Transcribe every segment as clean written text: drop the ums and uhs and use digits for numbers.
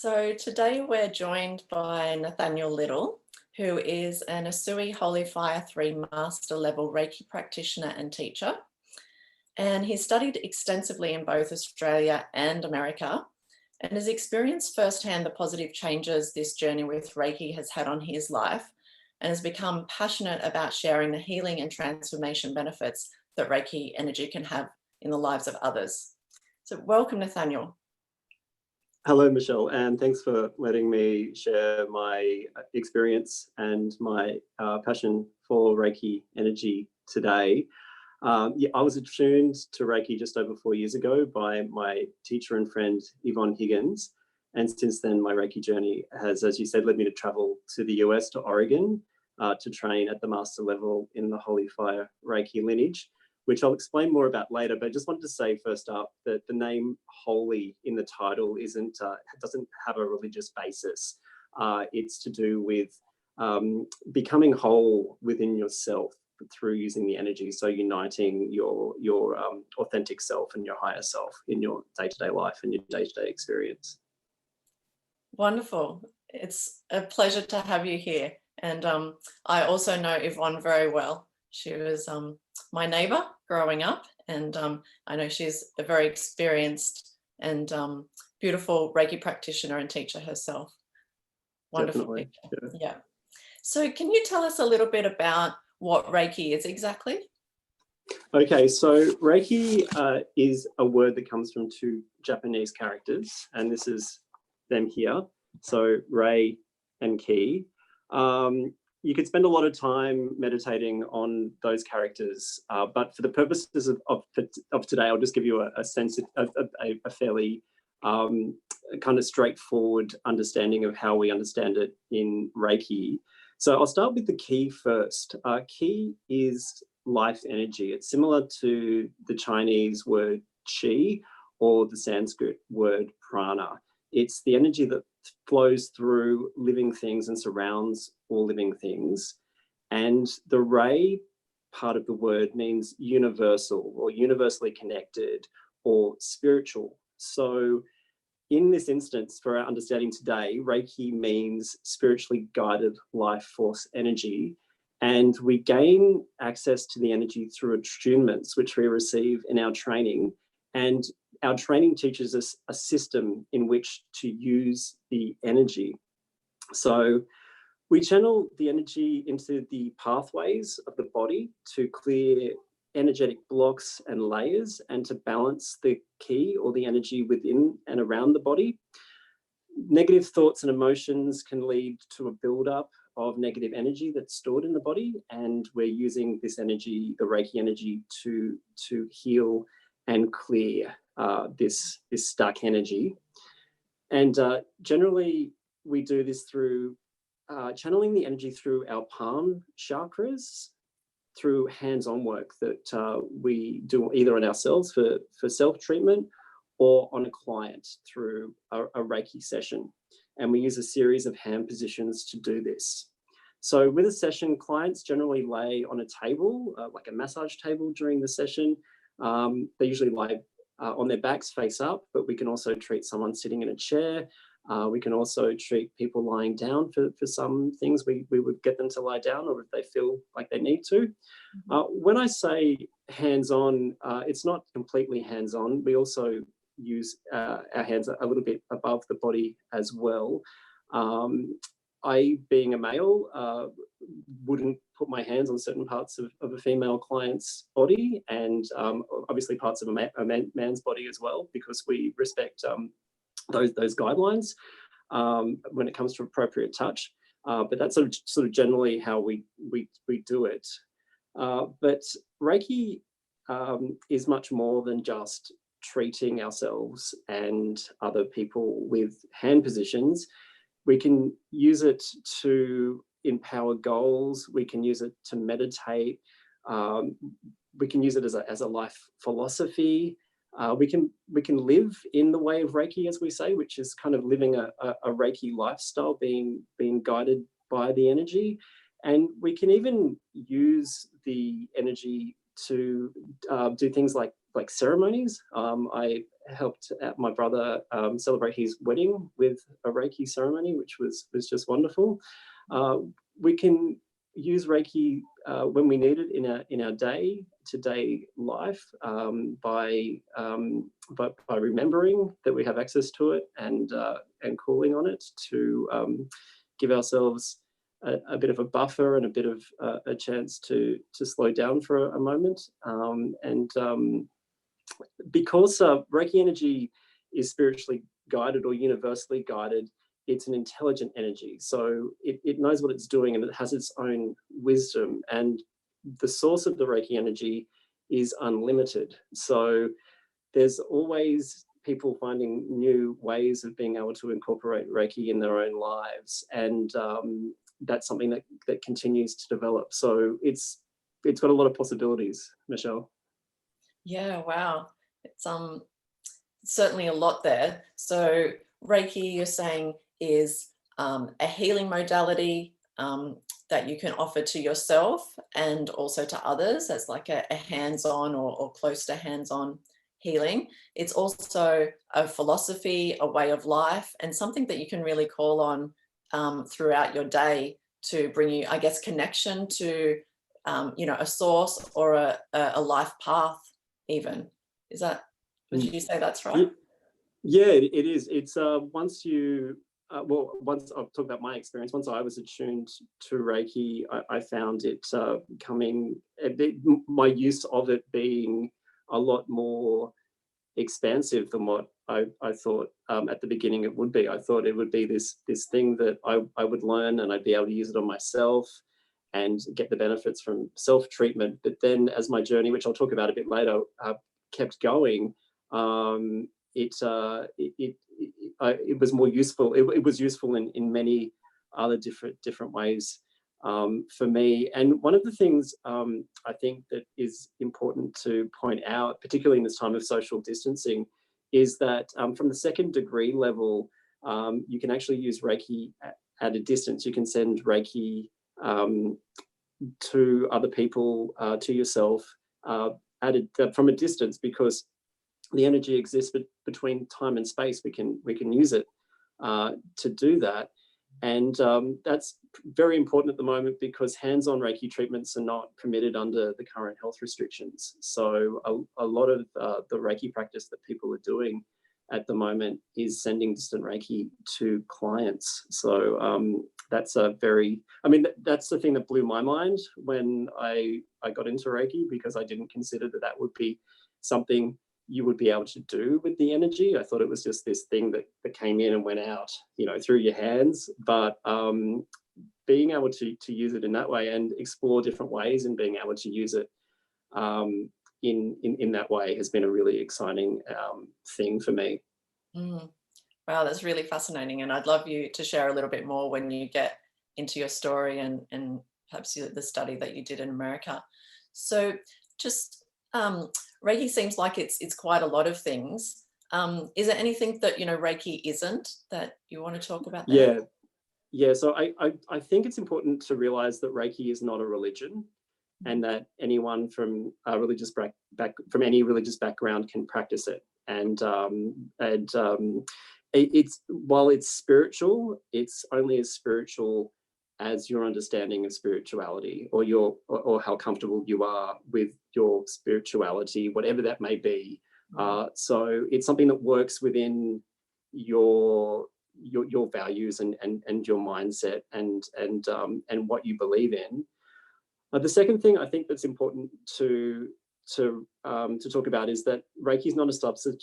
So today we're joined by Nathaniel Little, who is an Asui Holy Fire 3 Master Level Reiki practitioner and teacher. And he studied extensively in both Australia and America and has experienced firsthand the positive changes this journey with Reiki has had on his life, and has become passionate about sharing the healing and transformation benefits that Reiki energy can have in the lives of others. So welcome, Nathaniel. Hello, Michelle, and thanks for letting me share my experience and my passion for Reiki energy today. I was attuned to Reiki just over 4 years ago by my teacher and friend, Yvonne Higgins. And since then, my Reiki journey has, as you said, led me to travel to the US, to Oregon, to train at the master level in the Holy Fire Reiki lineage, which I'll explain more about later. But I just wanted to say first up that the name Holy in the title doesn't have a religious basis. It's to do with becoming whole within yourself through using the energy. So uniting your authentic self and your higher self in your day-to-day life and your day-to-day experience. Wonderful. It's a pleasure to have you here. And I also know Yvonne very well. She was my neighbour growing up, and I know she's a very experienced and beautiful Reiki practitioner and teacher herself. Wonderful. Yeah. So can you tell us a little bit about what Reiki is exactly? Okay, so Reiki is a word that comes from two Japanese characters, and this is them here. So Rei and Ki. You could spend a lot of time meditating on those characters, but for the purposes of today, I'll just give you a sense of a fairly kind of straightforward understanding of how we understand it in Reiki. So I'll start with the Ki first. Ki is life energy. It's similar to the Chinese word Qi or the Sanskrit word prana. It's the energy that flows through living things and surrounds all living things. And the Rei part of the word means universal or universally connected or spiritual. So in this instance, for our understanding today, Reiki means spiritually guided life force energy. And we gain access to the energy through attunements, which we receive in our training. And our training teaches us a system in which to use the energy. So we channel the energy into the pathways of the body to clear energetic blocks and layers and to balance the Ki or the energy within and around the body. Negative thoughts and emotions can lead to a buildup of negative energy that's stored in the body, and we're using this energy, the Reiki energy, to heal and clear this stuck energy. And generally, we do this through channeling the energy through our palm chakras, through hands-on work that we do either on ourselves for self-treatment or on a client through a Reiki session. And we use a series of hand positions to do this. So with a session, clients generally lay on a table, like a massage table during the session. They usually lie on their backs face up, but we can also treat someone sitting in a chair. We can also treat people lying down for some things. We would get them to lie down, or if they feel like they need to. When I say hands-on, it's not completely hands-on. We also use our hands a little bit above the body as well. I, being a male, wouldn't put my hands on certain parts of a female client's body, and obviously parts of a man's body as well, because we respect those guidelines when it comes to appropriate touch. But that's sort of generally how we do it. But Reiki is much more than just treating ourselves and other people with hand positions. We can use it to empower goals. We can use it to meditate. We can use it as a life philosophy. We can live in the way of Reiki, as we say, which is kind of living a Reiki lifestyle, being guided by the energy. And we can even use the energy to do things like like ceremonies. I helped my brother celebrate his wedding with a Reiki ceremony, which was just wonderful. We can use Reiki when we need it in our day-to-day life, by remembering that we have access to it and calling on it to give ourselves a bit of a buffer and a bit of a chance to slow down for a moment. Because Reiki energy is spiritually guided or universally guided, it's an intelligent energy. So it knows what it's doing and it has its own wisdom. And the source of the Reiki energy is unlimited. So there's always people finding new ways of being able to incorporate Reiki in their own lives. And that's something that continues to develop. So it's got a lot of possibilities, Michelle. Yeah, wow. It's certainly a lot there. So Reiki, you're saying, is a healing modality that you can offer to yourself and also to others as like a hands-on or close to hands-on healing. It's also a philosophy, a way of life, and something that you can really call on throughout your day to bring you, I guess, connection to a source or a life path even. Would you say that's right? Yeah, it is. It's once I'll talk about my experience. Once I was attuned to Reiki, I found it my use of it being a lot more expansive than what I thought at the beginning it would be. I thought it would be this thing that I would learn and I'd be able to use it on myself and get the benefits from self-treatment. But then as my journey, which I'll talk about a bit later, kept going, it was more useful. It was useful in many other different ways for me. And one of the things I think that is important to point out, particularly in this time of social distancing, is that from the second degree level, you can actually use Reiki at a distance. You can send Reiki to other people, to yourself, from a distance, because the energy exists between time and space. We can use it to do that. And that's very important at the moment because hands-on Reiki treatments are not permitted under the current health restrictions. So a lot of the Reiki practice that people are doing at the moment is sending distant Reiki to clients. So that's that's the thing that blew my mind when I got into Reiki, because I didn't consider that would be something you would be able to do with the energy. I thought it was just this thing that came in and went out, through your hands. But being able to use it in that way and explore different ways and being able to use it in that way has been a really exciting thing for me. Mm. Wow, that's really fascinating. And I'd love you to share a little bit more when you get into your story and perhaps the study that you did in America. So just Reiki seems like it's quite a lot of things. Is there anything that, Reiki isn't that you want to talk about there? Yeah. So I think it's important to realize that Reiki is not a religion, and that anyone from from any religious background can practice it. And it's while it's spiritual, it's only as spiritual as your understanding of spirituality, or how comfortable you are with your spirituality, whatever that may be. So it's something that works within your values and your mindset and what you believe in. The second thing I think that's important to talk about is that Reiki is not a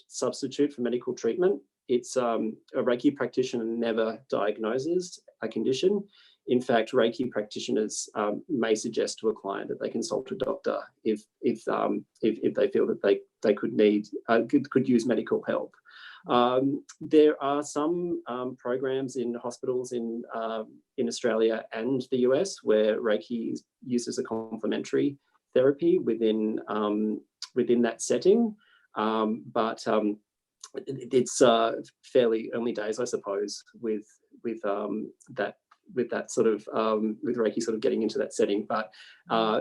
substitute for medical treatment. It's a Reiki practitioner never diagnoses a condition. In fact, Reiki practitioners may suggest to a client that they consult a doctor if they feel that they could use medical help. There are some programs in hospitals in Australia and the US where Reiki is used as a complementary therapy within that setting, but it's fairly early days, I suppose, with that sort of with Reiki sort of getting into that setting, but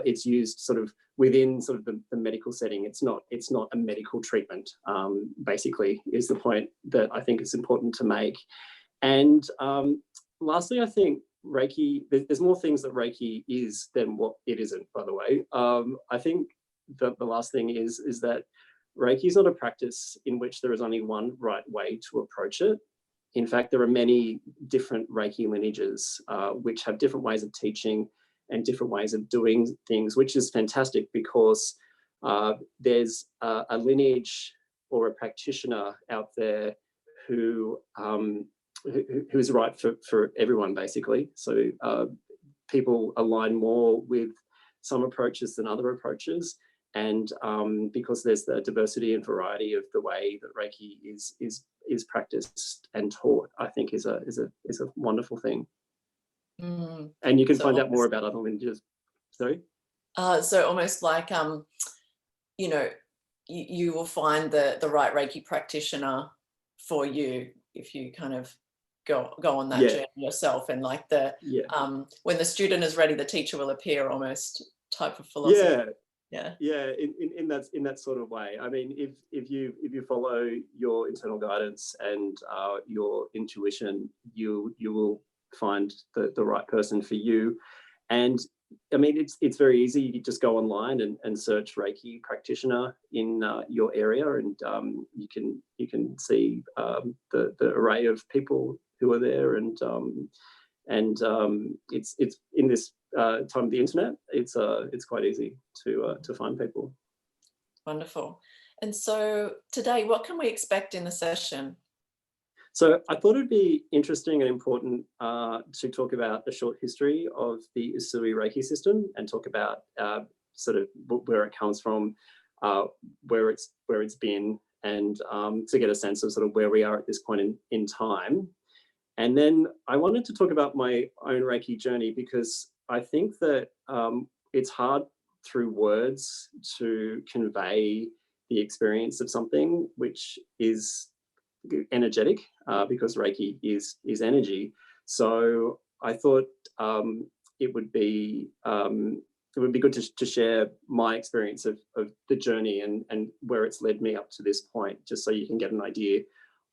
it's used sort of within sort of the medical setting. It's not a medical treatment, basically, is the point that I think is important to make. And lastly, I think Reiki, there's more things that Reiki is than what it isn't, by the way. I think the last thing is that Reiki is not a practice in which there is only one right way to approach it. In fact, there are many different Reiki lineages which have different ways of teaching and different ways of doing things, which is fantastic because there's a lineage or a practitioner out there who's right for everyone, basically. So people align more with some approaches than other approaches. And because there's the diversity and variety of the way that Reiki is practiced and taught, I think is a wonderful thing. And you can find out more about other lineages. Sorry? So almost like, you know, you will find the right Reiki practitioner for you if you kind of go on that journey yourself, and like when the student is ready, the teacher will appear, almost type of philosophy. In that sort of way. I mean, if you follow your internal guidance and your intuition, you will find the right person for you. And I mean, it's very easy. You just go online and search Reiki practitioner in your area, and you can see the array of people who are there, and it's in this time of the internet. It's quite easy to find people. Wonderful. And so today, what can we expect in the session? So I thought it'd be interesting and important to talk about a short history of the Usui Reiki system and talk about sort of where it comes from, where it's been, and to get a sense of sort of where we are at this point in time. And then I wanted to talk about my own Reiki journey, because I think that it's hard through words to convey the experience of something which is energetic, because Reiki is energy. So I thought it would be good to share my experience of the journey and where it's led me up to this point, just so you can get an idea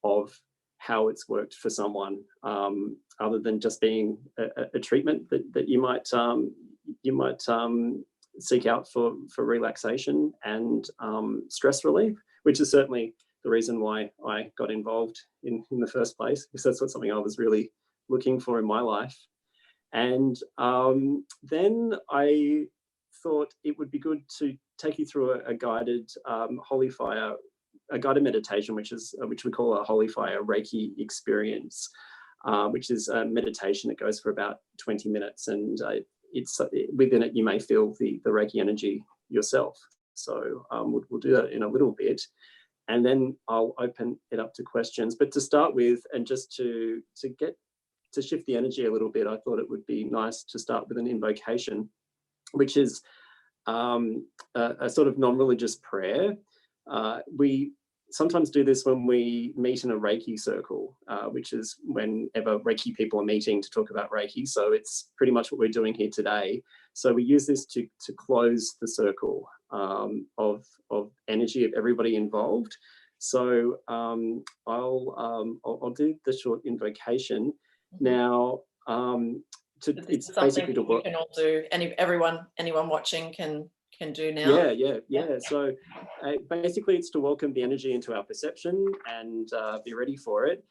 of how it's worked for someone, other than just being a treatment that you might seek out for relaxation and stress relief, which is certainly the reason why I got involved in the first place, because that's something I was really looking for in my life. And then I thought it would be good to take you through a guided holy fire, a guided meditation, which we call a holy fire Reiki experience, which is a meditation that goes for about 20 minutes, and it's within it you may feel the Reiki energy yourself. So we'll do that in a little bit, and then I'll open it up to questions. But to start with, and just to shift the energy a little bit, I thought it would be nice to start with an invocation, which is a sort of non-religious prayer. We sometimes do this when we meet in a Reiki circle, which is whenever Reiki people are meeting to talk about Reiki. So it's pretty much what we're doing here today. So we use this to close the circle of energy of everybody involved. So I'll do the short invocation now. It's basically to we can all do. Anyone watching can do now. Yeah. So basically it's to welcome the energy into our perception and be ready for it.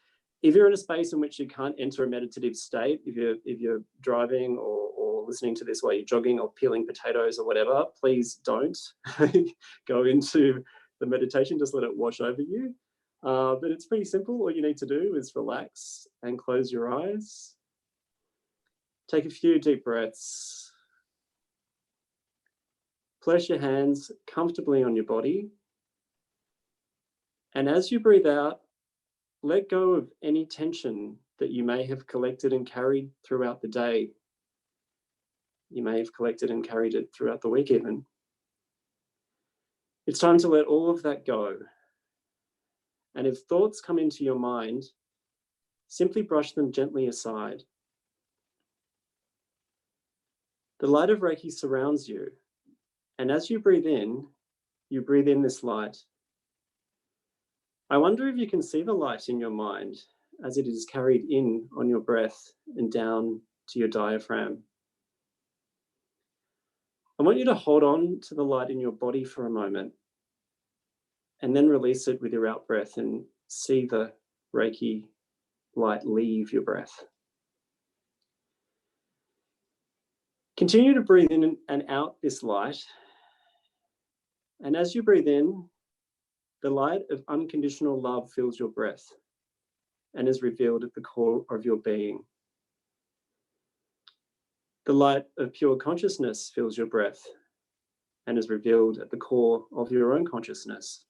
If you're in a space in which you can't enter a meditative state, if you're driving or listening to this while you're jogging or peeling potatoes or whatever, please don't go into the meditation. Just let it wash over you. But it's pretty simple. All you need to do is relax and close your eyes. Take a few deep breaths. Place your hands comfortably on your body. And as you breathe out, let go of any tension that you may have collected and carried throughout the day. You may have collected and carried it throughout the week even. It's time to let all of that go. And if thoughts come into your mind, simply brush them gently aside. The light of Reiki surrounds you, and as you breathe in this light. I wonder if you can see the light in your mind as it is carried in on your breath and down to your diaphragm. I want you to hold on to the light in your body for a moment and then release it with your out breath and see the Reiki light leave your breath. Continue to breathe in and out this light. And as you breathe in, the light of unconditional love fills your breath and is revealed at the core of your being. The light of pure consciousness fills your breath and is revealed at the core of your own consciousness.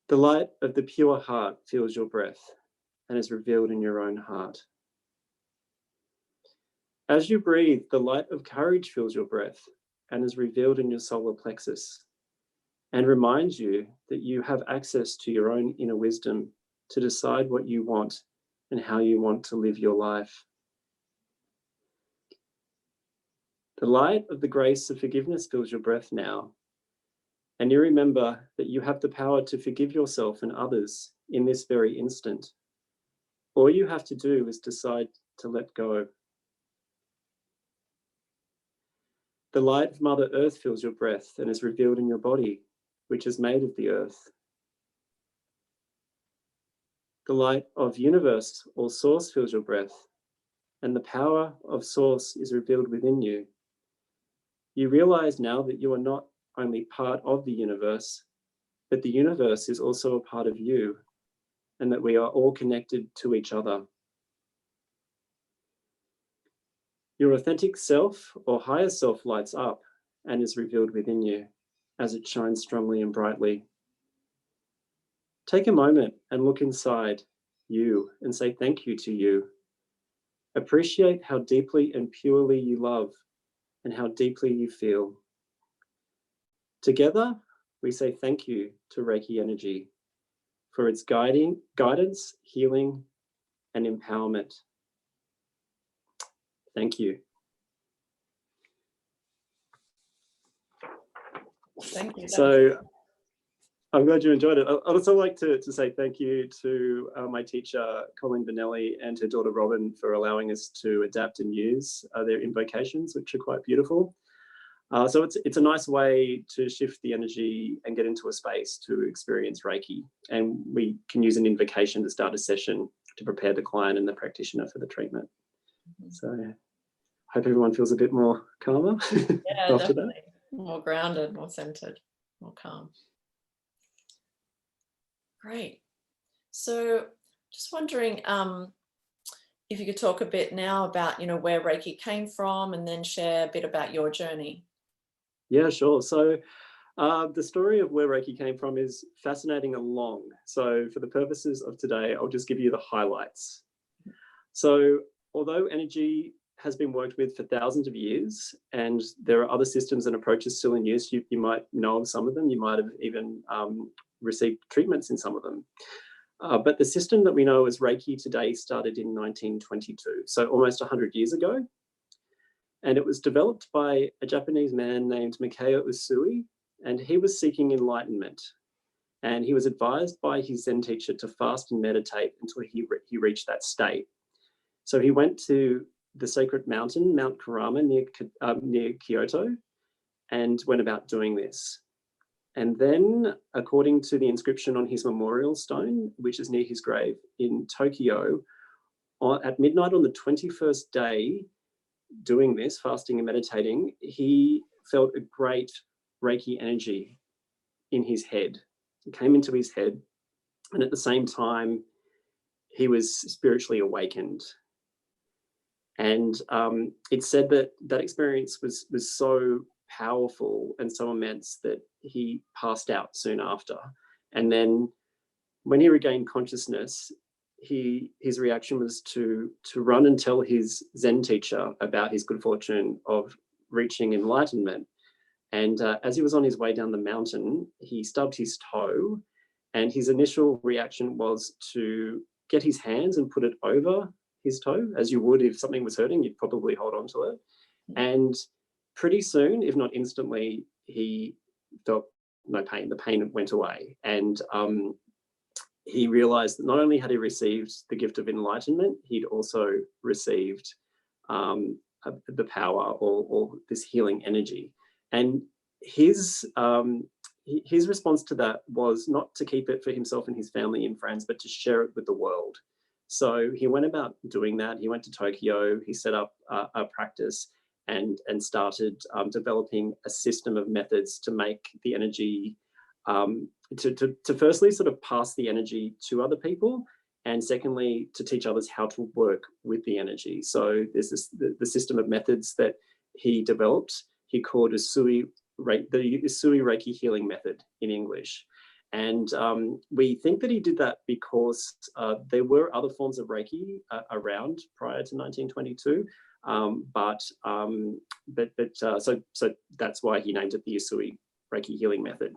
The light of the pure heart fills your breath and is revealed in your own heart. As you breathe, the light of courage fills your breath and is revealed in your solar plexus and reminds you that you have access to your own inner wisdom to decide what you want and how you want to live your life. The light of the grace of forgiveness fills your breath now, and you remember that you have the power to forgive yourself and others in this very instant. All you have to do is decide to let go. The light of Mother Earth fills your breath and is revealed in your body, which is made of the earth. The light of universe or source fills your breath, and the power of source is revealed within you. You realize now that you are not only part of the universe, but the universe is also a part of you, and that we are all connected to each other. Your authentic self or higher self lights up and is revealed within you as it shines strongly and brightly. Take a moment and look inside you and say thank you to you. Appreciate how deeply and purely you love and how deeply you feel. Together, we say thank you to Reiki energy for its guidance, healing, and empowerment. Thank you. Thank you. So I'm glad you enjoyed it. I'd also like to say thank you to my teacher, Colleen Benelli, and her daughter, Robin, for allowing us to adapt and use their invocations, which are quite beautiful. So it's a nice way to shift the energy and get into a space to experience Reiki. And we can use an invocation to start a session to prepare the client and the practitioner for the treatment. So I hope everyone feels a bit more calmer Yeah, after definitely. that. More grounded, more centered, more calm. Great. So just wondering if you could talk a bit now about, where Reiki came from and then share a bit about your journey. Yeah, sure. So the story of where Reiki came from is fascinating and long. So for the purposes of today, I'll just give you the highlights. So although energy has been worked with for thousands of years, and there are other systems and approaches still in use, you might know of some of them, you might have even received treatments in some of them. But the system that we know as Reiki today started in 1922, so almost 100 years ago. And it was developed by a Japanese man named Mikao Usui, and he was seeking enlightenment. And he was advised by his Zen teacher to fast and meditate until he reached that state. So he went to the sacred mountain, Mount Kurama, near Kyoto, and went about doing this. And then, according to the inscription on his memorial stone, which is near his grave in Tokyo, at midnight on the 21st day, doing this, fasting and meditating, he felt a great Reiki energy in his head. It came into his head, and at the same time, he was spiritually awakened. And it's said that that experience was so powerful and so immense that he passed out soon after. And then when he regained consciousness, his reaction was to run and tell his Zen teacher about his good fortune of reaching enlightenment. And as he was on his way down the mountain, he stubbed his toe, and his initial reaction was to get his hands and put it over his toe, as you would if something was hurting, you'd probably hold on to it. And pretty soon, if not instantly, he felt no pain. The pain went away. And he realized that not only had he received the gift of enlightenment, he'd also received the power or this healing energy. And his response to that was not to keep it for himself and his family and friends, but to share it with the world. So he went about doing that. He went to Tokyo, he set up a practice and started developing a system of methods to make the energy, to firstly sort of pass the energy to other people, and secondly, to teach others how to work with the energy. So there's the system of methods that he developed. He called the Usui Reiki healing method in English. And we think that he did that because there were other forms of Reiki around prior to 1922, so that's why he named it the Usui Reiki healing method.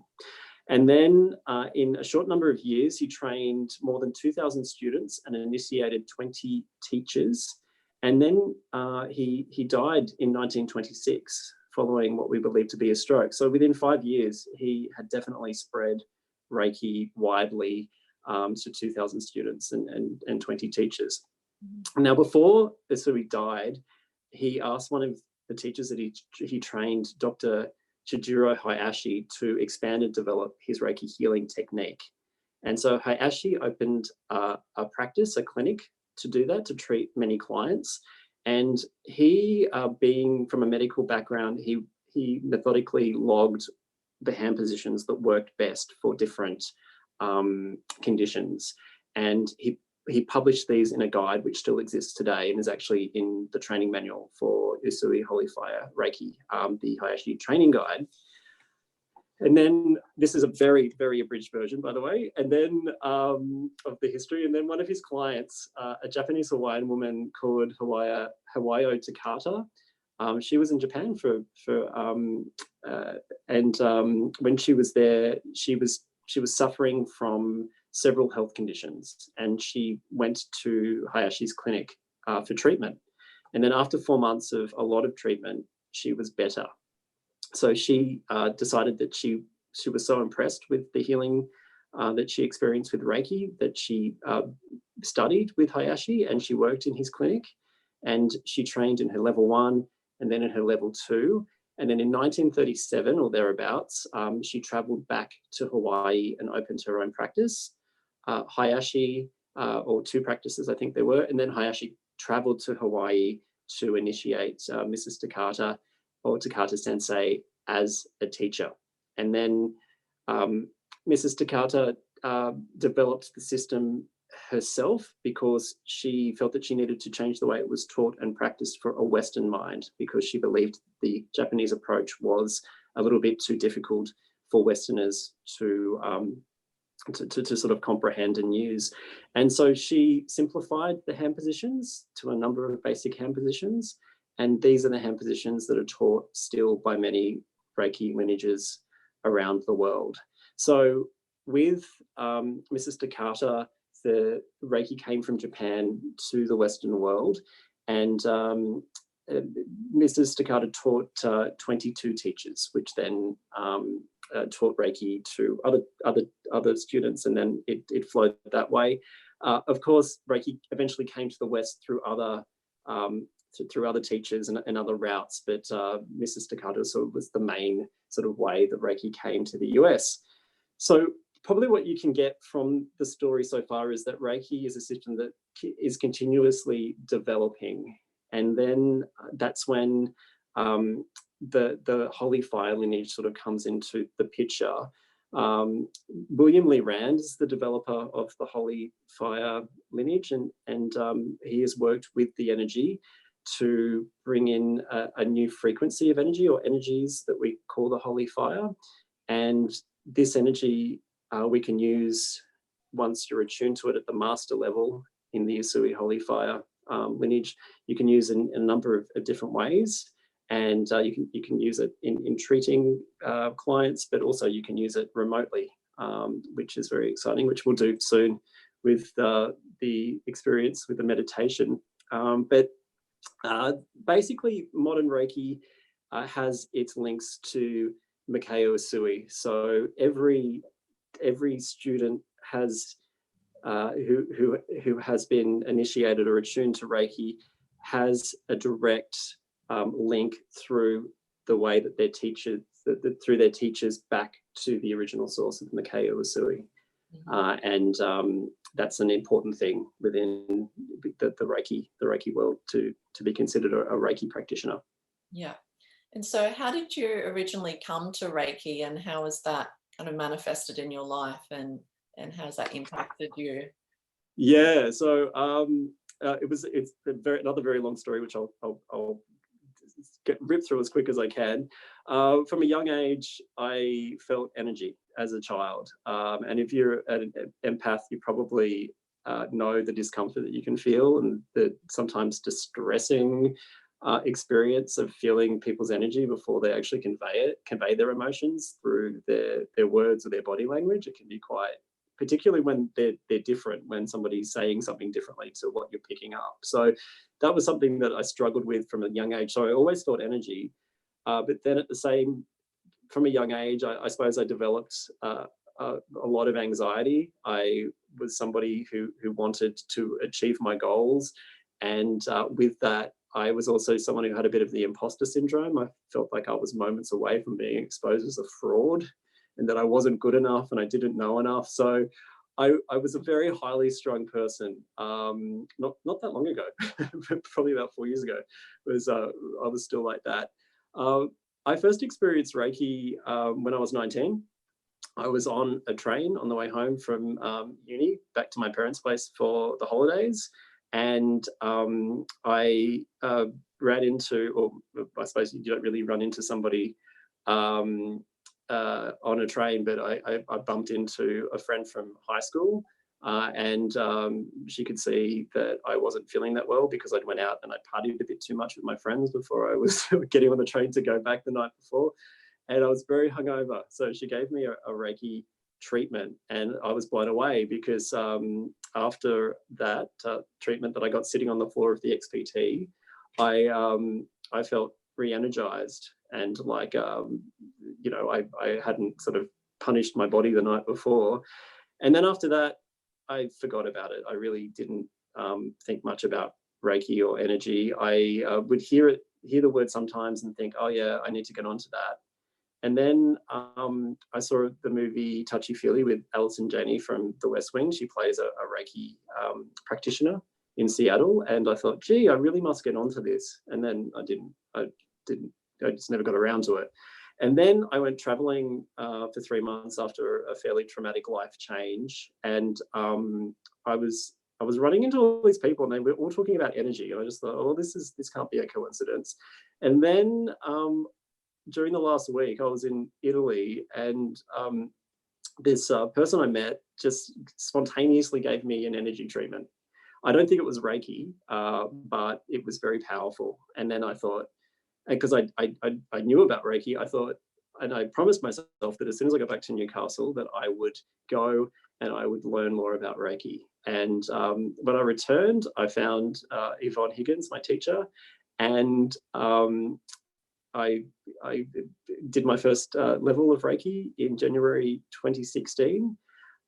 And then in a short number of years, he trained more than 2,000 students and initiated 20 teachers. And then he died in 1926 following what we believe to be a stroke. So within 5 years, he had definitely spread Reiki widely to 2,000 students and 20 teachers. Now, before Usui died, he asked one of the teachers that he trained, Dr. Chijiro Hayashi, to expand and develop his Reiki healing technique. And so Hayashi opened a practice, a clinic to do that, to treat many clients. And he, being from a medical background, he methodically logged the hand positions that worked best for different conditions. And he published these in a guide which still exists today and is actually in the training manual for Usui Holy Fire Reiki, the Hayashi training guide. And then this is a very, very abridged version, by the way, and then of the history. And then one of his clients, a Japanese Hawaiian woman called Hawayo Takata, she was in Japan when she was there, she was suffering from several health conditions, and she went to Hayashi's clinic for treatment. And then after 4 months of a lot of treatment, she was better. So she decided that she was so impressed with the healing that she experienced with Reiki that she studied with Hayashi, and she worked in his clinic, and she trained in her level 1 and then in her level 2. And then in 1937 or thereabouts, she traveled back to Hawaii and opened her own practice. Hayashi, or 2 practices I think there were, and then Hayashi traveled to Hawaii to initiate Mrs. Takata or Takata Sensei as a teacher. And then Mrs. Takata developed the system herself because she felt that she needed to change the way it was taught and practiced for a Western mind, because she believed the Japanese approach was a little bit too difficult for Westerners to sort of comprehend and use. And so she simplified the hand positions to a number of basic hand positions. And these are the hand positions that are taught still by many Reiki lineages around the world. So with Mrs. Takata, the Reiki came from Japan to the Western world, and Mrs. Takata taught 22 teachers, which then taught Reiki to other students, and then it flowed that way. Of course, Reiki eventually came to the West through other teachers and other routes, but Mrs. Takata sort of was the main sort of way that Reiki came to the US. So probably what you can get from the story so far is that Reiki is a system that is continuously developing. And then that's when the Holy Fire lineage sort of comes into the picture. William Lee Rand is the developer of the Holy Fire lineage, and he has worked with the energy to bring in a new frequency of energy, or energies that we call the Holy Fire. And this energy we can use once you're attuned to it at the master level in the Usui Holy Fire lineage. You can use in a number of different ways, and you can use it in treating clients, but also you can use it remotely, which is very exciting, which we'll do soon with the experience with the meditation But basically, modern Reiki has its links to Mikao Usui. So every student has who has been initiated or attuned to Reiki has a direct link through the way that their teachers, through their teachers, back to the original source of Mikao Usui. And that's an important thing within the Reiki world to be considered a Reiki practitioner. Yeah. And so how did you originally come to Reiki, and how has that kind of manifested in your life, and how has that impacted you? Yeah, so it's another very long story, which I'll rip through as quick as I can. From a young age, I felt energy as a child, and if you're an empath, you probably know the discomfort that you can feel, and the sometimes distressing experience of feeling people's energy before they actually convey their emotions through their words or their body language. It can be quite, particularly when they're different, when somebody's saying something differently to what you're picking up. So that was something that I struggled with from a young age. So I always felt energy, but then from a young age, I suppose I developed a lot of anxiety. I was somebody who wanted to achieve my goals, and with that, I was also someone who had a bit of the imposter syndrome. I felt like I was moments away from being exposed as a fraud, and that I wasn't good enough and I didn't know enough. So I was a very highly strung person. Not that long ago, probably about 4 years ago, I was still like that. I first experienced Reiki when I was 19. I was on a train on the way home from uni back to my parents' place for the holidays, and I ran into, or I suppose you don't really run into somebody on a train, but I bumped into a friend from high school, and she could see that I wasn't feeling that well because I'd went out and I partied a bit too much with my friends before I was getting on the train to go back the night before, and I was very hungover. So she gave me a Reiki treatment, and I was blown away because after that treatment that I got sitting on the floor of the XPT, I felt re-energized, and like I hadn't sort of punished my body the night before. And then after that, I forgot about it. I really didn't think much about Reiki or energy. I would hear the word sometimes and think, oh yeah, I need to get onto that. And then I saw the movie Touchy Feely with Alison Janney from The West Wing. She plays a Reiki practitioner in Seattle, and I thought, gee, I really must get onto this. And then I just never got around to it. And then I went traveling for 3 months after a fairly traumatic life change, and I was running into all these people, and they were all talking about energy, and I just thought, oh, this can't be a coincidence. And then during the last week, I was in Italy, and this person I met just spontaneously gave me an energy treatment. I don't think it was Reiki, but it was very powerful. And then I thought, because I knew about Reiki, I thought, and I promised myself that as soon as I got back to Newcastle, that I would go and I would learn more about Reiki. And when I returned, I found Yvonne Higgins, my teacher, and I did my first level of Reiki in January 2016.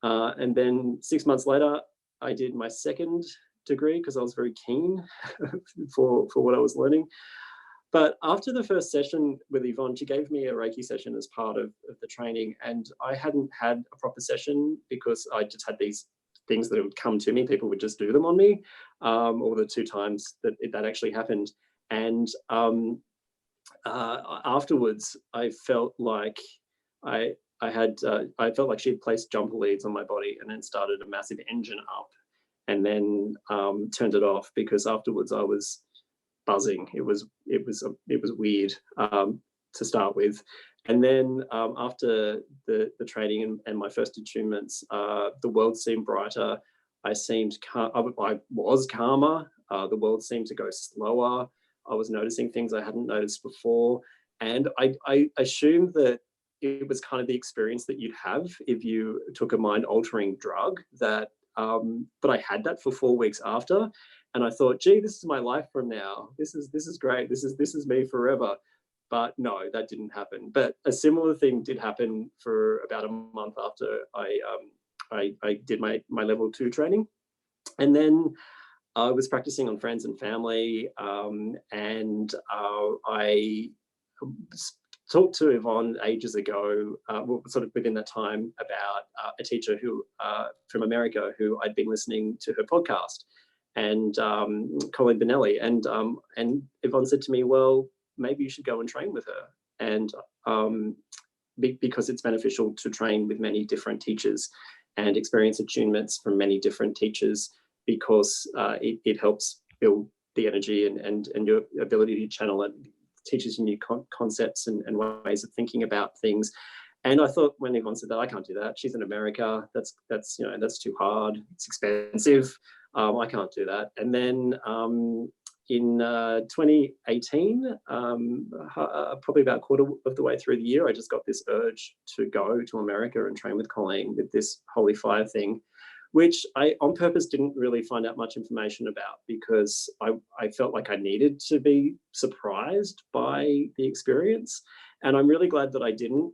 And then 6 months later, I did my second degree because I was very keen for what I was learning. But after the first session with Yvonne, she gave me a Reiki session as part of the training, and I hadn't had a proper session because I just had these things that would come to me. People would just do them on me, or the 2 times that actually happened. And afterwards, I felt like I felt like she had placed jumper leads on my body and then started a massive engine up, and then turned it off, because afterwards I was buzzing. It was weird to start with. And then after the training and my first attunements, the world seemed brighter. I was calmer. The world seemed to go slower. I was noticing things I hadn't noticed before. And I assumed that it was kind of the experience that you'd have if you took a mind-altering drug, that but I had that for 4 weeks after. And I thought, gee, this is my life from now. This is great. This is me forever. But no, that didn't happen. But a similar thing did happen for about a month after I did my level 2 training. And then I was practicing on friends and family, and I talked to Yvonne ages ago, sort of within that time, about a teacher who from America who I'd been listening to her podcast, and Colleen Benelli, and Yvonne said to me, well, maybe you should go and train with her, and because it's beneficial to train with many different teachers and experience attunements from many different teachers, because it helps build the energy and your ability to channel it, teaches you new concepts and ways of thinking about things. And I thought, when Yvonne said that, I can't do that. She's in America. That's too hard. It's expensive. I can't do that. And then in 2018, probably about a quarter of the way through the year, I just got this urge to go to America and train with Colleen with this Holy Fire thing, which I on purpose didn't really find out much information about, because I felt like I needed to be surprised by the experience. And I'm really glad that I didn't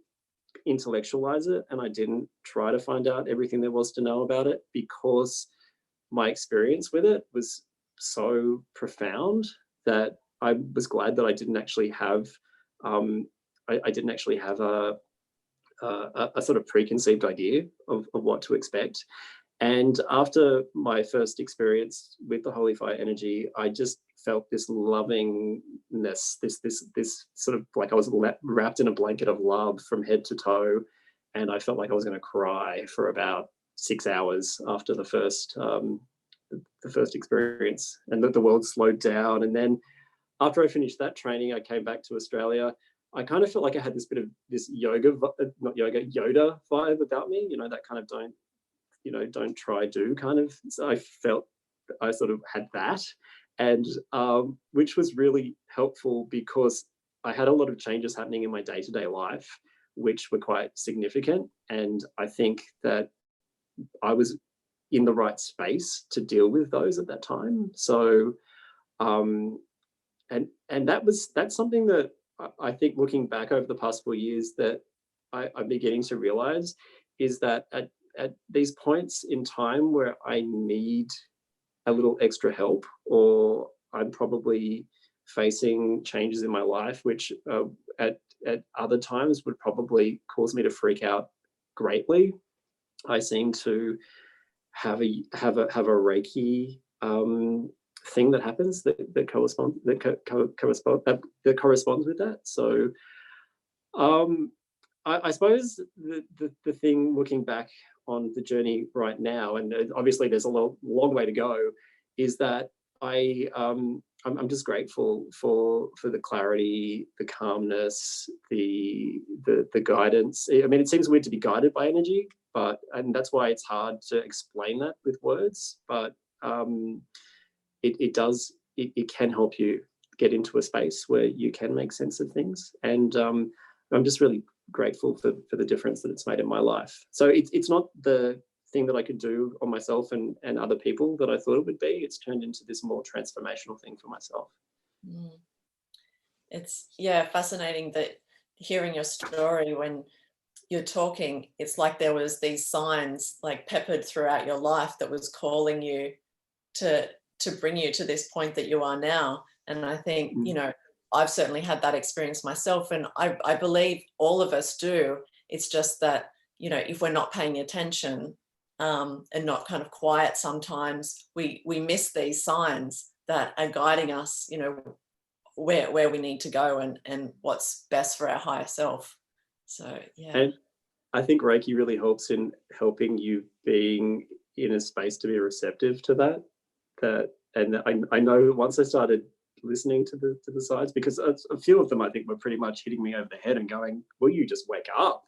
intellectualize it and I didn't try to find out everything there was to know about it, because my experience with it was so profound that I was glad that I didn't actually have I didn't actually have a sort of preconceived idea of what to expect. And after my first experience with the Holy Fire energy, I just felt this lovingness, this sort of like I was wrapped in a blanket of love from head to toe, and I felt like I was going to cry for about 6 hours after the first experience, and that the world slowed down. And then after I finished that training, I came back to Australia. I kind of felt like I had this bit of this Yoda vibe about me, that kind of don't try, do kind of. So I felt I sort of had that, and which was really helpful, because I had a lot of changes happening in my day-to-day life, which were quite significant. And I think that I was in the right space to deal with those at that time. So, and that's something that I think, looking back over the past 4 years, that I'm beginning to realize, is that at these points in time where I need a little extra help, or I'm probably facing changes in my life, which at other times would probably cause me to freak out greatly, I seem to have a Reiki thing that happens that corresponds with that. So I suppose the thing, looking back on the journey right now, and obviously there's a long way to go, is that I'm just grateful for the clarity, the calmness, the guidance. I mean, it seems weird to be guided by energy, and that's why it's hard to explain that with words. But it can help you get into a space where you can make sense of things. And I'm just really grateful for the difference that it's made in my life. So it's not the thing that I could do on myself and other people that I thought it would be. It's turned into this more transformational thing for myself. It's fascinating that hearing your story, when you're talking, it's like there was these signs like peppered throughout your life that was calling you to bring you to this point that you are now. And I think, I've certainly had that experience myself, and I believe all of us do. It's just that, if we're not paying attention and not kind of quiet, sometimes we miss these signs that are guiding us, where we need to go and what's best for our higher self. So, yeah. And I think Reiki really helps in helping you being in a space to be receptive to that. And I know once I started listening to the signs, because a few of them I think were pretty much hitting me over the head and going, will you just wake up?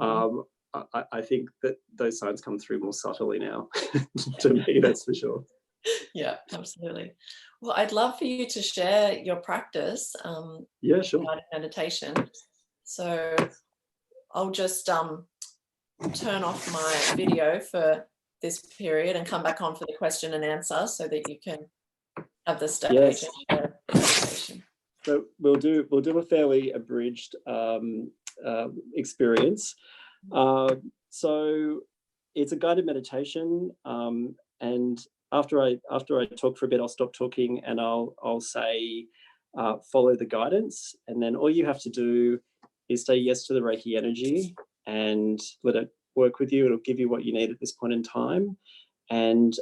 I think that those signs come through more subtly now. To me, that's for sure. Yeah, absolutely. Well, I'd love for you to share your practice. Yeah, sure. Meditation. So I'll just turn off my video for this period and come back on for the question and answer, so that you can of the stage Yes. and share the meditation. So we'll do a fairly abridged experience. So it's a guided meditation, and after I talk for a bit, I'll stop talking and I'll say follow the guidance, and then all you have to do is say yes to the Reiki energy and let it work with you. It'll give you what you need at this point in time, and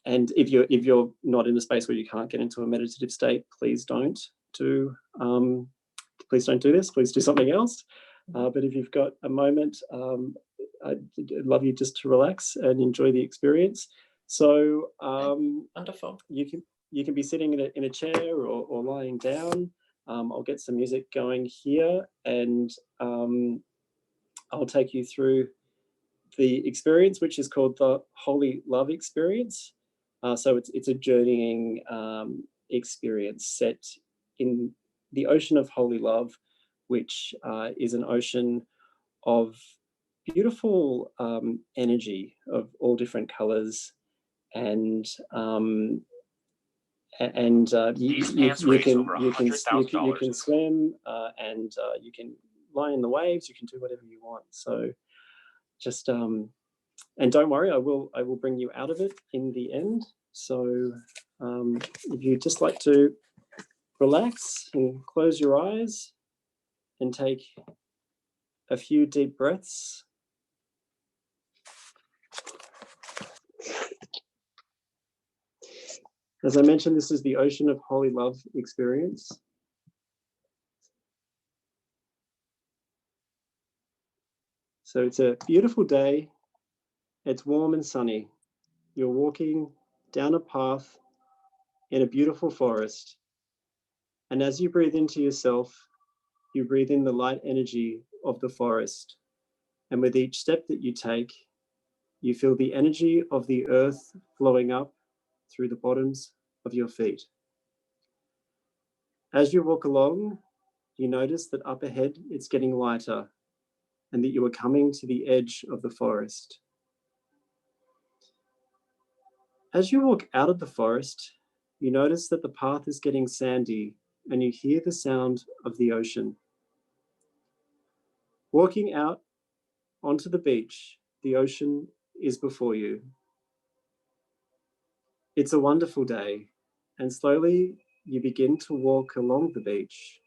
if you're not in a space where you can't get into a meditative state, please don't do this. Please do something else. But if you've got a moment, I'd love you just to relax and enjoy the experience. So wonderful. You can be sitting in a chair or lying down. I'll get some music going here, and I'll take you through the experience, which is called the Holy Love Experience. So it's a journeying experience set in the ocean of holy love, which is an ocean of beautiful energy of all different colors, and you can swim, and you can lie in the waves. You can do whatever you want. So just and don't worry, I will bring you out of it in the end. So if you just like to relax and close your eyes and take a few deep breaths. As I mentioned, this is the ocean of holy love experience. So it's a beautiful day. It's warm and sunny. You're walking down a path in a beautiful forest. And as you breathe into yourself, you breathe in the light energy of the forest. And with each step that you take, you feel the energy of the earth flowing up through the bottoms of your feet. As you walk along, you notice that up ahead it's getting lighter and that you are coming to the edge of the forest. As you walk out of the forest, you notice that the path is getting sandy and you hear the sound of the ocean. Walking out onto the beach, the ocean is before you. It's a wonderful day, and slowly you begin to walk along the beach.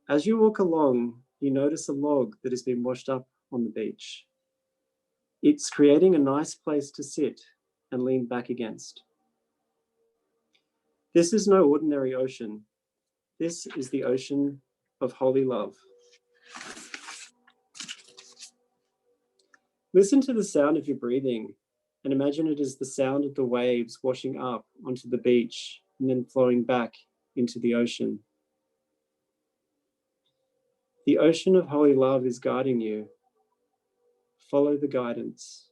As you walk along, you notice a log that has been washed up on the beach. It's creating a nice place to sit and lean back against. This is no ordinary ocean. This is the ocean of holy love. Listen to the sound of your breathing and imagine it as the sound of the waves washing up onto the beach and then flowing back into the ocean. The ocean of holy love is guiding you. Follow the guidance.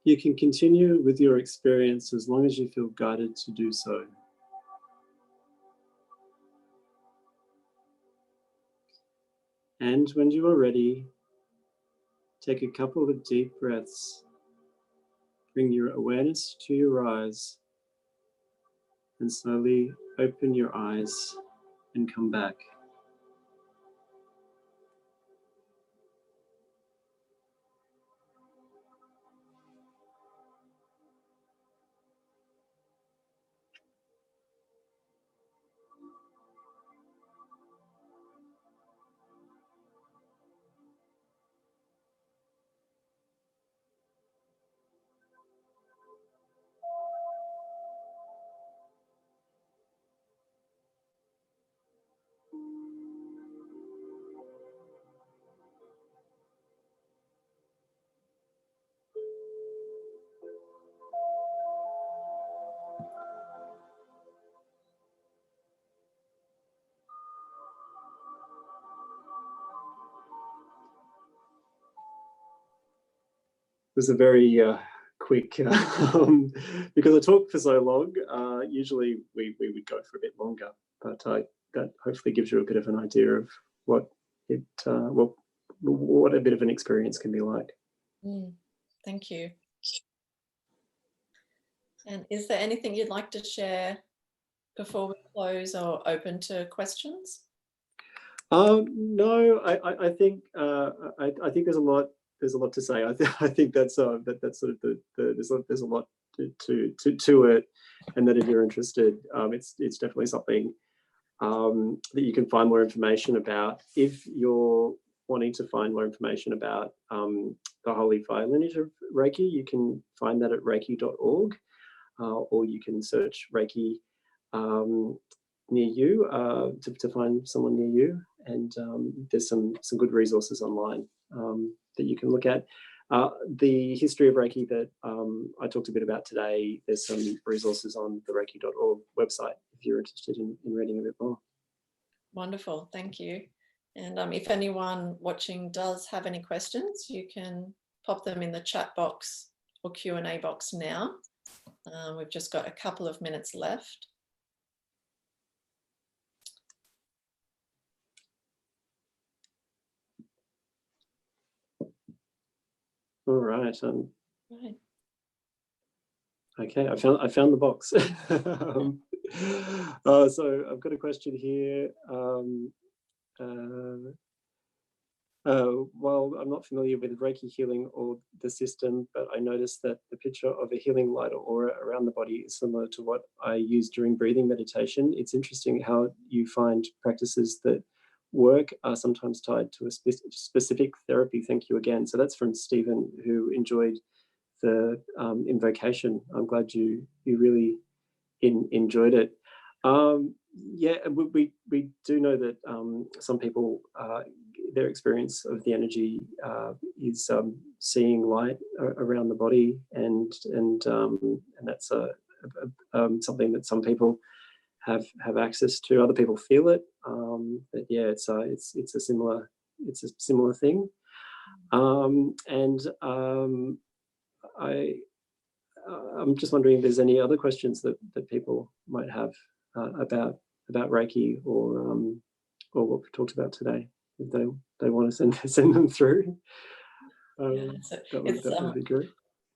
You can continue with your experience as long as you feel guided to do so. And when you are ready, take a couple of deep breaths. Bring your awareness to your eyes and slowly open your eyes and come back. It was a very quick, because I talked for so long, usually we would go for a bit longer, but that hopefully gives you a bit of an idea of what it, what a bit of an experience can be like. Thank you. And is there anything you'd like to share before we close or open to questions? No, I think I think there's a lot to say. I think that's that's sort of there's a lot to it, and that if you're interested, it's definitely something that you can find more information about. If you're wanting to find more information about the Holy Fire lineage of Reiki, you can find that at reiki.org, or you can search Reiki near you to find someone near you. And there's some good resources online that you can look at. The history of Reiki that I talked a bit about today, there's some resources on the reiki.org website if you're interested in reading a bit more. Wonderful, thank you. And if anyone watching does have any questions, you can pop them in the chat box or Q&A box now. We've just got a couple of minutes left. All right. Right. Okay, I found the box. So I've got a question here. While I'm not familiar with Reiki healing or the system, but I noticed that the picture of a healing light or aura around the body is similar to what I use during breathing meditation. It's interesting how you find practices that work are sometimes tied to a specific therapy. Thank you again. So that's from Stephen, who enjoyed the invocation. I'm glad you really enjoyed it. Yeah, we do know that some people, their experience of the energy is seeing light around the body, and that's something that some people have access to. Other people feel it, but yeah, it's a similar thing. I'm just wondering if there's any other questions that people might have about Reiki or what we've talked about today. If they want to send them through, that would be great.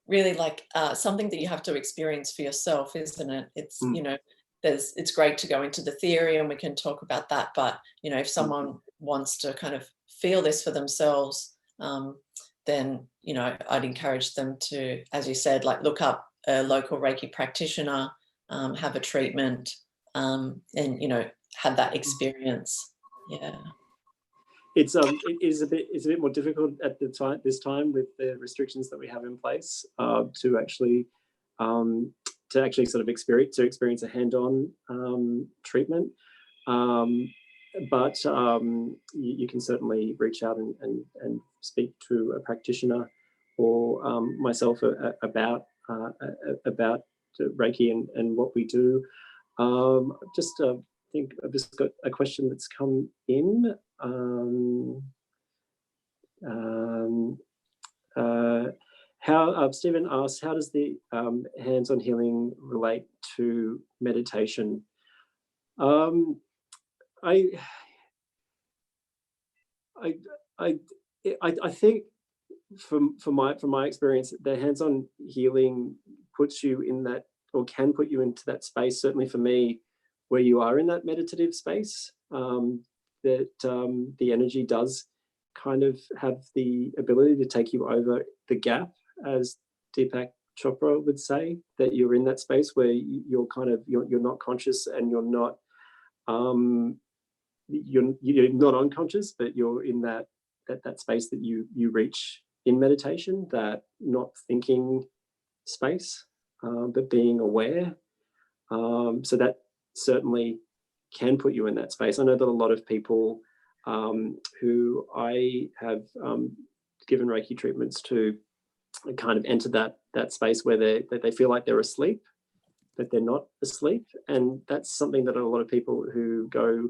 Really like something that you have to experience for yourself, isn't it? It's you know, it's great to go into the theory and we can talk about that, but you know, if someone wants to kind of feel this for themselves, then you know, I'd encourage them to, as you said, like look up a local Reiki practitioner, have a treatment, and you know, have that experience. Yeah. It is a bit more difficult at this time with the restrictions that we have in place to actually sort of experience a hand-on treatment. But you can certainly reach out and speak to a practitioner or myself about Reiki and what we do. Just think I've just got a question that's come in. Stephen asks, how does the hands-on healing relate to meditation? I think from my experience, the hands-on healing puts you in that, or can put you into that space, certainly for me, where you are in that meditative space, that the energy does kind of have the ability to take you over the gap, as Deepak Chopra would say, that you're in that space where you're not conscious, and you're not you're not unconscious, but you're in that space that you reach in meditation, that not thinking space, but being aware. So that certainly can put you in that space. I know that a lot of people who I have given Reiki treatments to kind of enter that space where they feel like they're asleep, but they're not asleep. And that's something that a lot of people who go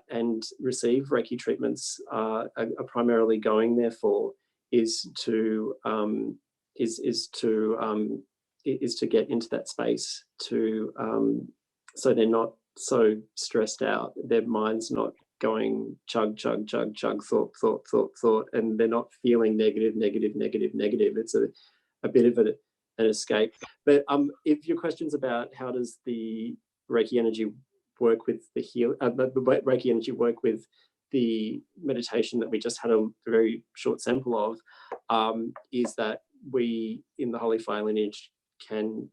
and receive Reiki treatments are primarily going there for, is to get into that space, so they're not so stressed out, their mind's not going chug, thought, and they're not feeling negative. It's a bit of an escape. But if your question's about how does the Reiki energy work with the Reiki energy work with the meditation that we just had a very short sample of, is that we in the Holy Fire lineage can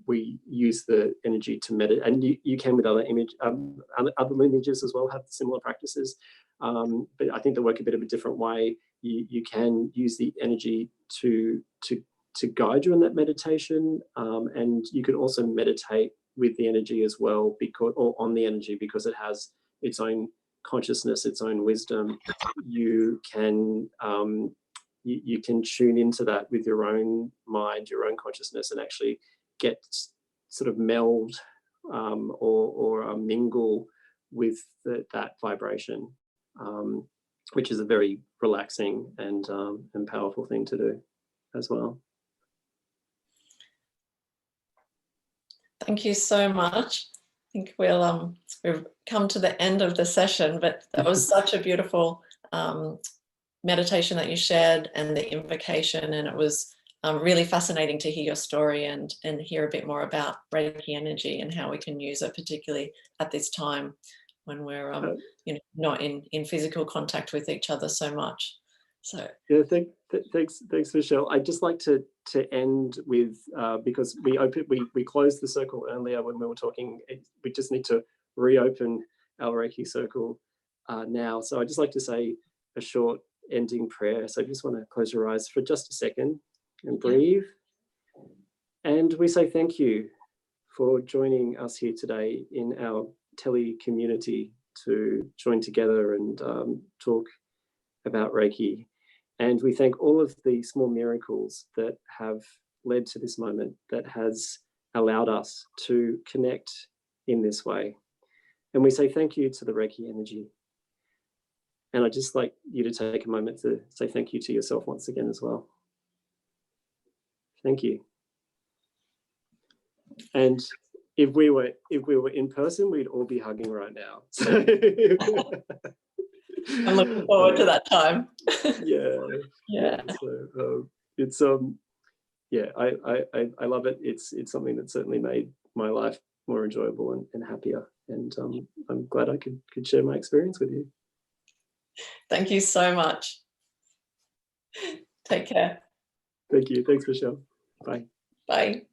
we use the energy to meditate, and you can with other lineages as well have similar practices, but I think they work a bit of a different way. You can use the energy to guide you in that meditation, and you can also meditate with the energy as well, or on the energy, because it has its own consciousness, its own wisdom. You can you can tune into that with your own mind, your own consciousness, and actually get sort of meld or mingle with that vibration, which is a very relaxing and powerful thing to do as well. Thank you so much. I think we've come to the end of the session, but that was such a beautiful meditation that you shared, and the invocation, and it was really fascinating to hear your story and hear a bit more about Reiki energy and how we can use it, particularly at this time when we're not in physical contact with each other so much. So yeah, thanks, Michelle. I'd just like to end with because we closed the circle earlier when we were talking. We just need to reopen our Reiki circle now. So I'd just like to say a short ending prayer. So I just want to close your eyes for just a second and breathe. And we say thank you for joining us here today in our tele community to join together and talk about Reiki. And we thank all of the small miracles that have led to this moment, that has allowed us to connect in this way. And we say thank you to the Reiki energy. And I'd just like you to take a moment to say thank you to yourself once again as well. Thank you. And if we were in person, we'd all be hugging right now. So I'm looking forward to that time. Yeah. So it's I love it. It's something that certainly made my life more enjoyable and happier. And I'm glad I could share my experience with you. Thank you so much. Take care. Thank you. Thanks, Michelle. Bye. Bye.